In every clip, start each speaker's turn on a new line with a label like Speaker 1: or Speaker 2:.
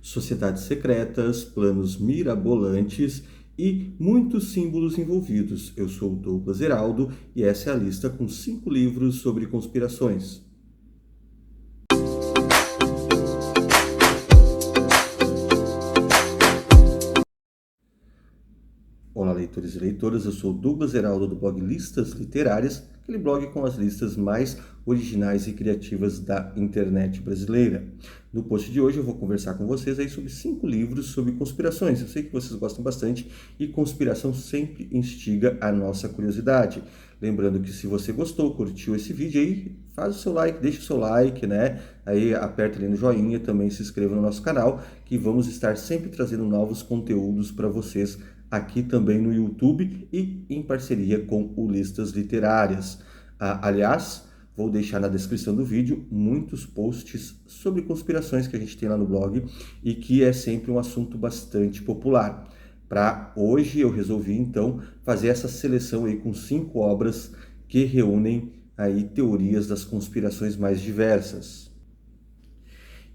Speaker 1: sociedades secretas, planos mirabolantes e muitos símbolos envolvidos. Eu sou o Douglas Heraldo e essa é a lista com 5 livros sobre conspirações. Olá, leitores e leitoras, eu sou o Douglas Heraldo do blog Listas Literárias, aquele blog com as listas mais originais e criativas da internet brasileira. No post de hoje eu vou conversar com vocês aí sobre 5 livros sobre conspirações. Eu sei que vocês gostam bastante e conspiração sempre instiga a nossa curiosidade. Lembrando que se você gostou, curtiu esse vídeo aí, faz o seu like, deixa o seu like, né? Aí aperta ali no joinha, também se inscreva no nosso canal, que vamos estar sempre trazendo novos conteúdos para vocês aqui também no YouTube e em parceria com o Listas Literárias. Aliás, vou deixar na descrição do vídeo muitos posts sobre conspirações que a gente tem lá no blog e que é sempre um assunto bastante popular. Para hoje eu resolvi então fazer essa seleção aí com 5 obras que reúnem aí teorias das conspirações mais diversas.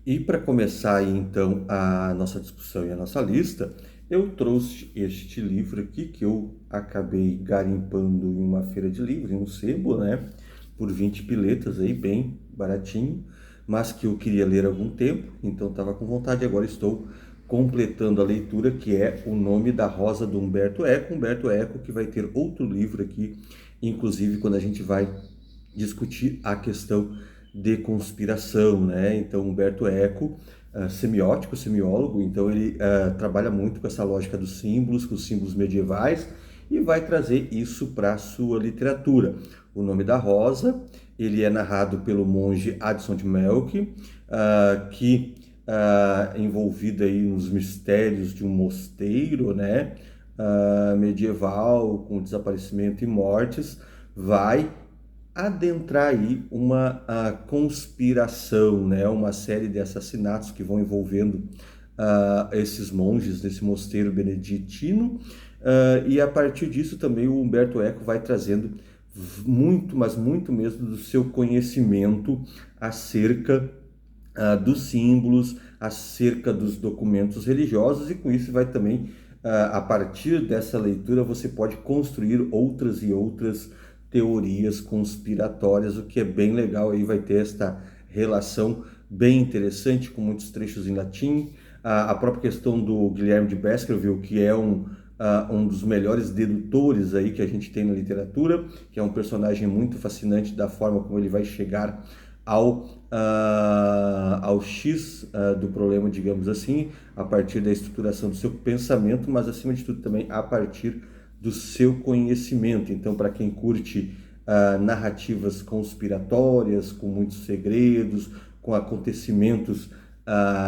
Speaker 1: E para começar aí, então a nossa discussão e a nossa lista, eu trouxe este livro aqui que eu acabei garimpando em uma feira de livros, em um sebo, né? Por 20 piletas aí, bem baratinho, mas que eu queria ler há algum tempo, então estava com vontade. Agora estou completando a leitura, que é O Nome da Rosa, do Umberto Eco. Umberto Eco, que vai ter outro livro aqui, inclusive quando a gente vai discutir a questão de conspiração, né? Então, Umberto Eco, semiótico, semiólogo, então ele trabalha muito com essa lógica dos símbolos, com os símbolos medievais, e vai trazer isso para a sua literatura. O Nome da Rosa, ele é narrado pelo monge Adson de Melk, que envolvido aí nos mistérios de um mosteiro, né? Medieval, com desaparecimento e mortes, vai adentrar aí uma conspiração, né? Uma série de assassinatos que vão envolvendo esses monges desse mosteiro beneditino, e a partir disso também o Umberto Eco vai trazendo muito, mas muito mesmo do seu conhecimento acerca dos símbolos, acerca dos documentos religiosos, e com isso vai também, a partir dessa leitura, você pode construir outras e outras teorias conspiratórias, o que é bem legal. Aí vai ter esta relação bem interessante, com muitos trechos em latim, a própria questão do Guilherme de Baskerville, que é um dos melhores dedutores aí que a gente tem na literatura, que é um personagem muito fascinante da forma como ele vai chegar ao X do problema, digamos assim, a partir da estruturação do seu pensamento, mas acima de tudo também a partir do seu conhecimento. Então, para quem curte narrativas conspiratórias, com muitos segredos, com acontecimentos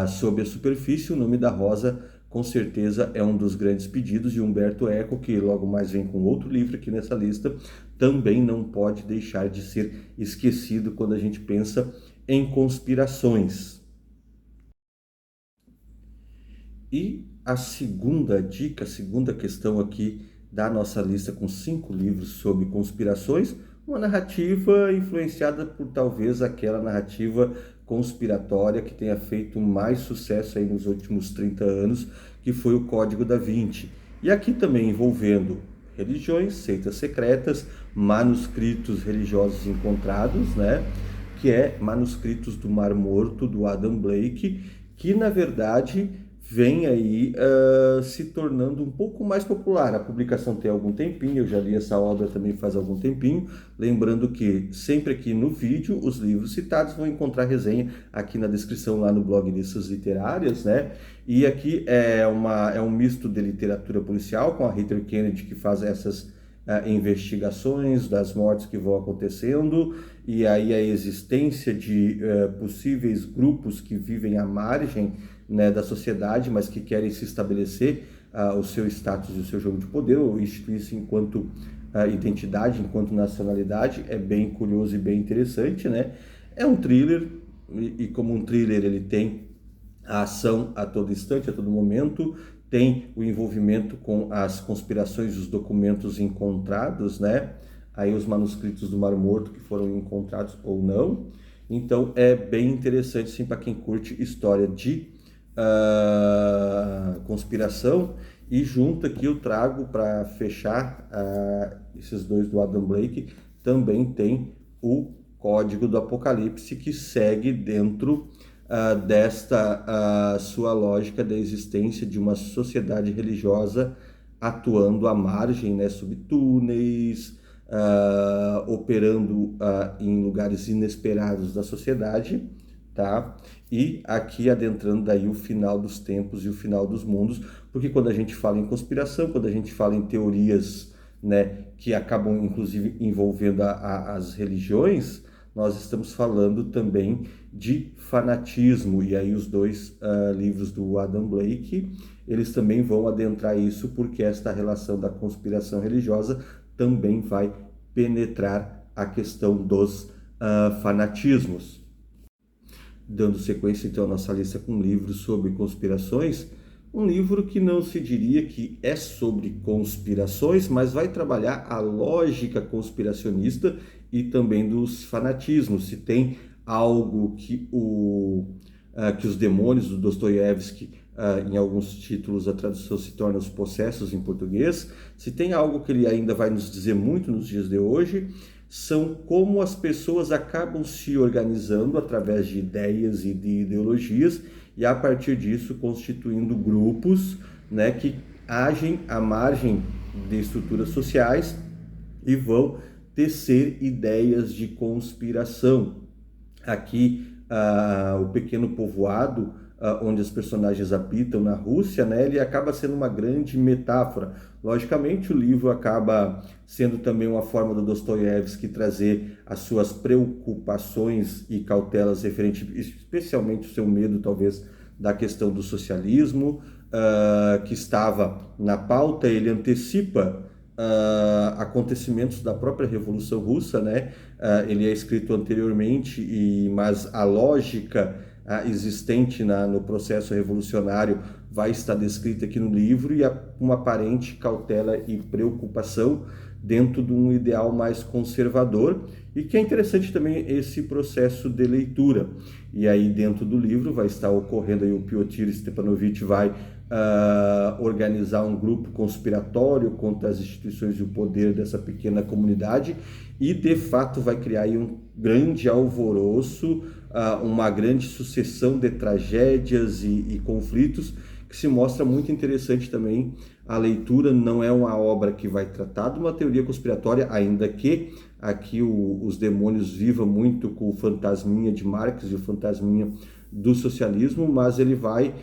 Speaker 1: sob a superfície, O Nome da Rosa com certeza é um dos grandes pedidos. E Umberto Eco, que logo mais vem com outro livro aqui nessa lista, também não pode deixar de ser esquecido quando a gente pensa em conspirações. E a segunda dica, a segunda questão aqui da nossa lista com 5 livros sobre conspirações, uma narrativa influenciada por talvez aquela narrativa conspiratória que tenha feito mais sucesso aí nos últimos 30 anos, que foi o Código da Vinci. E aqui também envolvendo religiões, seitas secretas, manuscritos religiosos encontrados, né? Que é Manuscritos do Mar Morto, do Adam Blake, que na verdade vem aí se tornando um pouco mais popular. A publicação tem algum tempinho, eu já li essa obra também faz algum tempinho. Lembrando que sempre aqui no vídeo, os livros citados vão encontrar resenha aqui na descrição, lá no blog Listas Literárias, né? E aqui é um misto de literatura policial, com a Heather Kennedy, que faz essas investigações das mortes que vão acontecendo, e aí a existência de possíveis grupos que vivem à margem, né, da sociedade, mas que querem se estabelecer o seu status e o seu jogo de poder, ou instituir-se enquanto identidade, enquanto nacionalidade. É bem curioso e bem interessante, né? É um thriller, e como um thriller ele tem a ação a todo instante, a todo momento, tem o envolvimento com as conspirações dos documentos encontrados, né? Aí os manuscritos do Mar Morto que foram encontrados ou não. Então é bem interessante, sim, para quem curte história de conspiração, e junto aqui eu trago para fechar esses dois do Adam Blake, também tem o Código do Apocalipse, que segue dentro desta sua lógica da existência de uma sociedade religiosa atuando à margem, né, sob túneis, operando em lugares inesperados da sociedade, tá? E aqui adentrando daí o final dos tempos e o final dos mundos, porque quando a gente fala em conspiração, quando a gente fala em teorias, né, que acabam inclusive envolvendo as religiões, nós estamos falando também de fanatismo, e aí os dois livros do Adam Blake, eles também vão adentrar isso, porque esta relação da conspiração religiosa também vai penetrar a questão dos fanatismos. Dando sequência então à nossa lista com livros sobre conspirações, um livro que não se diria que é sobre conspirações, mas vai trabalhar a lógica conspiracionista e também dos fanatismos. Se tem algo que os demônios do Dostoiévski, em alguns títulos a tradução se torna Os Possessos em português, se tem algo que ele ainda vai nos dizer muito nos dias de hoje, são como as pessoas acabam se organizando através de ideias e de ideologias, e a partir disso constituindo grupos, né, que agem à margem de estruturas sociais e vão tecer ideias de conspiração. Aqui, o pequeno povoado onde os personagens habitam na Rússia, né, ele acaba sendo uma grande metáfora. Logicamente, o livro acaba sendo também uma forma do Dostoiévski trazer as suas preocupações e cautelas referente, especialmente o seu medo, talvez, da questão do socialismo, que estava na pauta. Ele antecipa acontecimentos da própria Revolução Russa, né? Ele é escrito anteriormente, mas a lógica existente no processo revolucionário vai estar descrita aqui no livro, e uma aparente cautela e preocupação dentro de um ideal mais conservador, e que é interessante também esse processo de leitura. E aí dentro do livro vai estar ocorrendo, aí o Pyotr Stepanovich vai organizar um grupo conspiratório contra as instituições e o poder dessa pequena comunidade, e de fato vai criar aí um grande alvoroço, uma grande sucessão de tragédias e conflitos, que se mostra muito interessante também. A leitura não é uma obra que vai tratar de uma teoria conspiratória, ainda que aqui os demônios vivam muito com o fantasminha de Marx e o fantasminha do socialismo, mas ele vai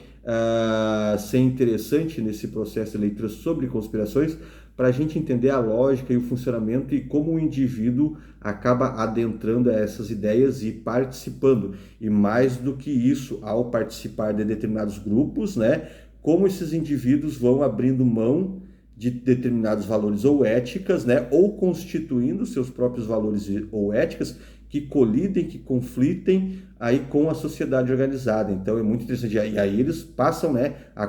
Speaker 1: ser interessante nesse processo de leitura sobre conspirações, para a gente entender a lógica e o funcionamento e como o indivíduo acaba adentrando essas ideias e participando. E mais do que isso, ao participar de determinados grupos, né, como esses indivíduos vão abrindo mão de determinados valores ou éticas, né, ou constituindo seus próprios valores ou éticas que colidem, que conflitem aí com a sociedade organizada. Então é muito interessante. E aí eles passam, né, a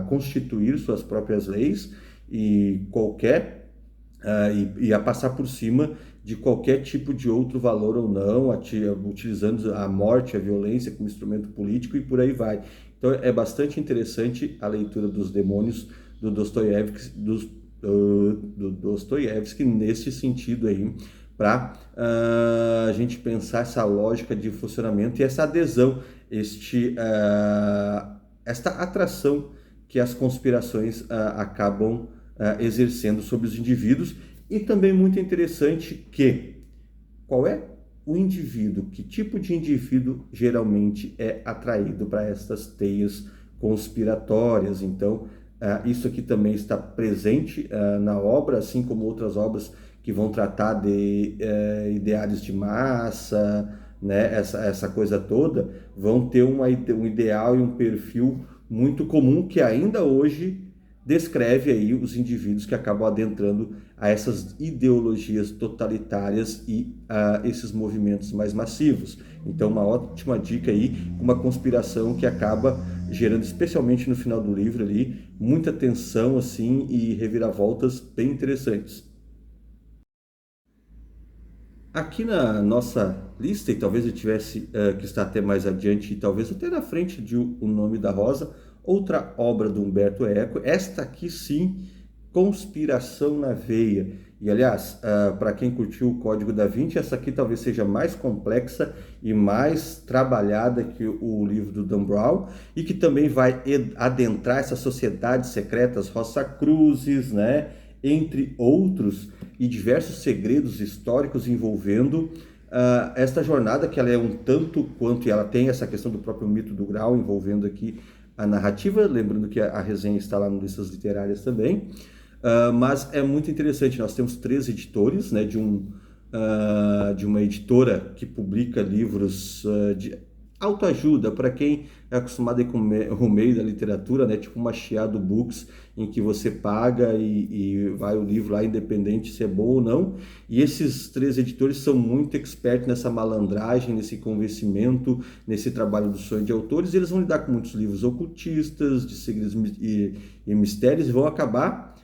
Speaker 1: constituir suas próprias leis e a passar por cima de qualquer tipo de outro valor ou não, utilizando a morte, a violência como instrumento político, e por aí vai. Então é bastante interessante a leitura dos demônios do Dostoiévski nesse sentido aí, para a gente pensar essa lógica de funcionamento e essa adesão, esta atração que as conspirações acabam exercendo sobre os indivíduos. E também muito interessante que qual é o indivíduo, que tipo de indivíduo geralmente é atraído para estas teias conspiratórias. Então isso aqui também está presente na obra, assim como outras obras que vão tratar de ideários de massa, né? Essa coisa toda, vão ter um ideal e um perfil muito comum que ainda hoje descreve aí os indivíduos que acabam adentrando a essas ideologias totalitárias e esses movimentos mais massivos. Então, uma ótima dica aí, uma conspiração que acaba gerando, especialmente no final do livro ali, muita tensão assim e reviravoltas bem interessantes. Aqui na nossa lista, e talvez eu tivesse que estar até mais adiante, e talvez até na frente de O Nome da Rosa, outra obra do Humberto Eco, esta aqui sim, Conspiração na Veia. E aliás, para quem curtiu o Código da Vinci, essa aqui talvez seja mais complexa e mais trabalhada que o livro do Dan Brown, e que também vai adentrar essas sociedades secretas, Rossacruzes, né? Entre outros, e diversos segredos históricos envolvendo esta jornada, que ela é um tanto quanto, e ela tem essa questão do próprio mito do Grau envolvendo aqui a narrativa, lembrando que a resenha está lá no Listas Literárias também, mas é muito interessante. Nós temos 3 editores, né, de uma editora que publica livros de autoajuda para quem é acostumado com o meio da literatura, né? Tipo uma Chiado Books, em que você paga e vai o livro lá independente se é bom ou não. E esses 3 editores são muito expertos nessa malandragem, nesse convencimento, nesse trabalho do sonho de autores. E eles vão lidar com muitos livros ocultistas, de segredos e mistérios, e vão acabar,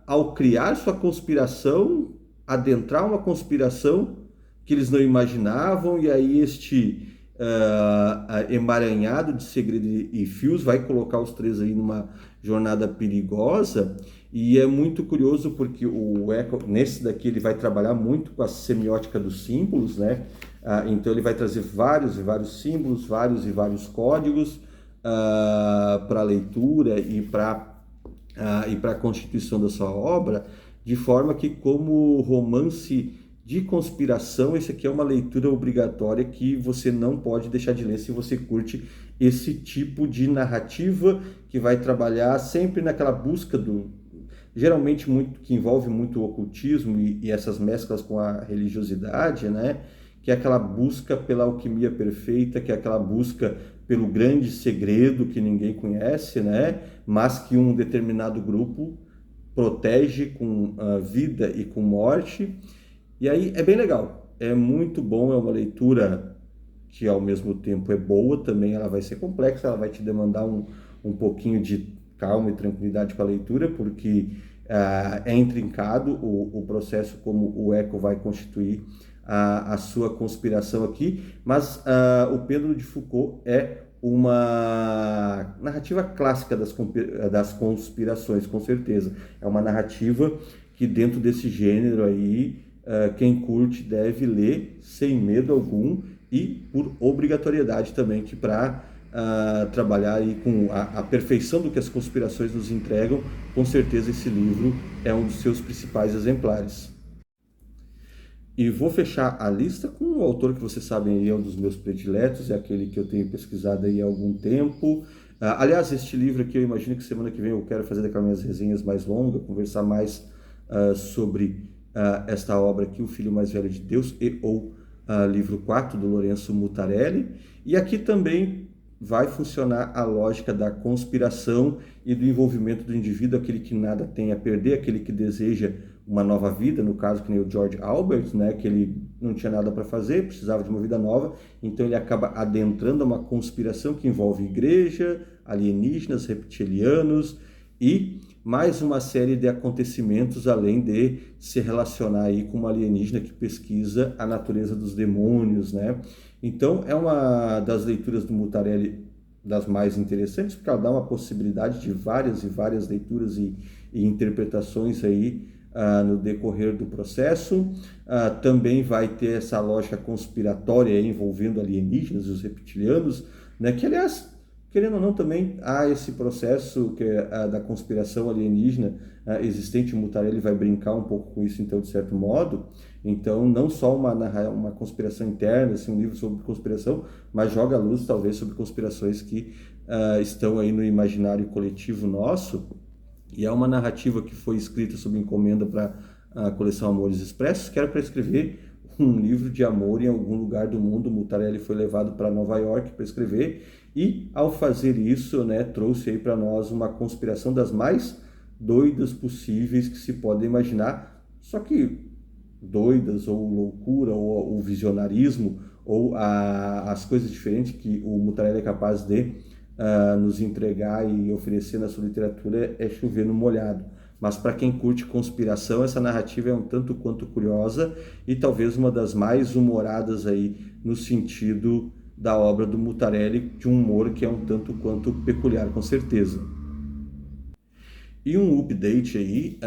Speaker 1: ao criar sua conspiração, adentrar uma conspiração que eles não imaginavam, e aí este emaranhado de segredo e fios vai colocar os 3 aí numa jornada perigosa. E é muito curioso porque o Eco, nesse daqui, ele vai trabalhar muito com a semiótica dos símbolos, né? Então ele vai trazer vários e vários símbolos, vários e vários códigos para a leitura e para a constituição da sua obra, de forma que, como romance de conspiração, esse aqui é uma leitura obrigatória que você não pode deixar de ler se você curte esse tipo de narrativa, que vai trabalhar sempre naquela busca geralmente muito, que envolve muito o ocultismo e essas mesclas com a religiosidade, né? Que é aquela busca pela alquimia perfeita, que é aquela busca pelo grande segredo que ninguém conhece, né? Mas que um determinado grupo protege com vida e com morte. E aí é bem legal, é muito bom, é uma leitura que ao mesmo tempo é boa, também ela vai ser complexa, ela vai te demandar um pouquinho de calma e tranquilidade com a leitura, porque é intrincado o processo como o Eco vai constituir a sua conspiração aqui, mas o Pedro de Foucault é uma narrativa clássica das conspirações, com certeza. É uma narrativa que dentro desse gênero aí, quem curte deve ler sem medo algum e por obrigatoriedade também, que para trabalhar aí com a perfeição do que as conspirações nos entregam, com certeza esse livro é um dos seus principais exemplares. E vou fechar a lista com um autor que vocês sabem aí é um dos meus prediletos, é aquele que eu tenho pesquisado aí há algum tempo. Aliás, este livro aqui, eu imagino que semana que vem eu quero fazer daquelas minhas resenhas mais longas, conversar mais sobre esta obra aqui, O Filho Mais Velho de Deus, ou livro 4 do Lourenço Mutarelli. E aqui também vai funcionar a lógica da conspiração e do envolvimento do indivíduo, aquele que nada tem a perder, aquele que deseja uma nova vida, no caso que nem o George Albert, né, que ele não tinha nada para fazer, precisava de uma vida nova, então ele acaba adentrando uma conspiração que envolve igreja, alienígenas, reptilianos e mais uma série de acontecimentos, além de se relacionar aí com uma alienígena que pesquisa a natureza dos demônios, né? Então é uma das leituras do Mutarelli das mais interessantes, porque ela dá uma possibilidade de várias e várias leituras e interpretações aí no decorrer do processo. Também vai ter essa lógica conspiratória aí, envolvendo alienígenas e os reptilianos, né? Que, aliás, querendo ou não, também há esse processo que é da conspiração alienígena existente. O Mutarelli vai brincar um pouco com isso, então, de certo modo. Então, não só uma conspiração interna, assim, um livro sobre conspiração, mas joga a luz, talvez, sobre conspirações que estão aí no imaginário coletivo nosso. E é uma narrativa que foi escrita sob encomenda para a coleção Amores Expressos, que era para escrever um livro de amor em algum lugar do mundo. O Mutarelli foi levado para Nova York para escrever, e ao fazer isso, né, trouxe aí para nós uma conspiração das mais doidas possíveis que se pode imaginar, só que doidas, ou loucura, ou visionarismo, ou as coisas diferentes que o Mutarelli é capaz de nos entregar e oferecer na sua literatura, é chover no molhado. mas para quem curte conspiração, essa narrativa é um tanto quanto curiosa e talvez uma das mais humoradas aí no sentido da obra do Mutarelli, de um humor que é um tanto quanto peculiar, com certeza. E um update aí,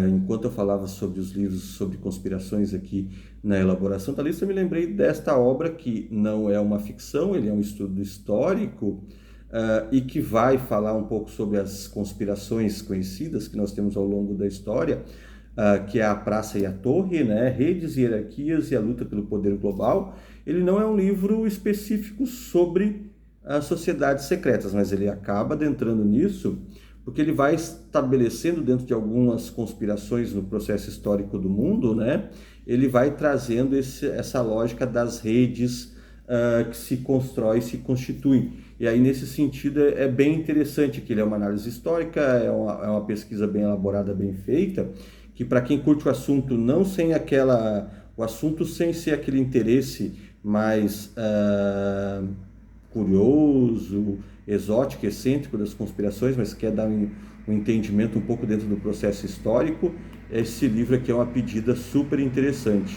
Speaker 1: enquanto eu falava sobre os livros sobre conspirações aqui na elaboração da lista, eu me lembrei desta obra que não é uma ficção, ele é um estudo histórico e que vai falar um pouco sobre as conspirações conhecidas que nós temos ao longo da história, que é A Praça e a Torre, né? Redes, Hierarquias e a Luta pelo Poder Global. Ele não é um livro específico sobre as sociedades secretas, mas ele acaba adentrando nisso porque ele vai estabelecendo dentro de algumas conspirações no processo histórico do mundo, né? Ele vai trazendo essa lógica das redes que se constrói, se constituem. E aí, nesse sentido, é bem interessante que ele é uma análise histórica, é uma pesquisa bem elaborada, bem feita, que para quem curte o assunto, não sem o assunto sem ser aquele interesse mais curioso, exótico, excêntrico das conspirações, mas quer dar um entendimento um pouco dentro do processo histórico, esse livro aqui é uma pedida super interessante.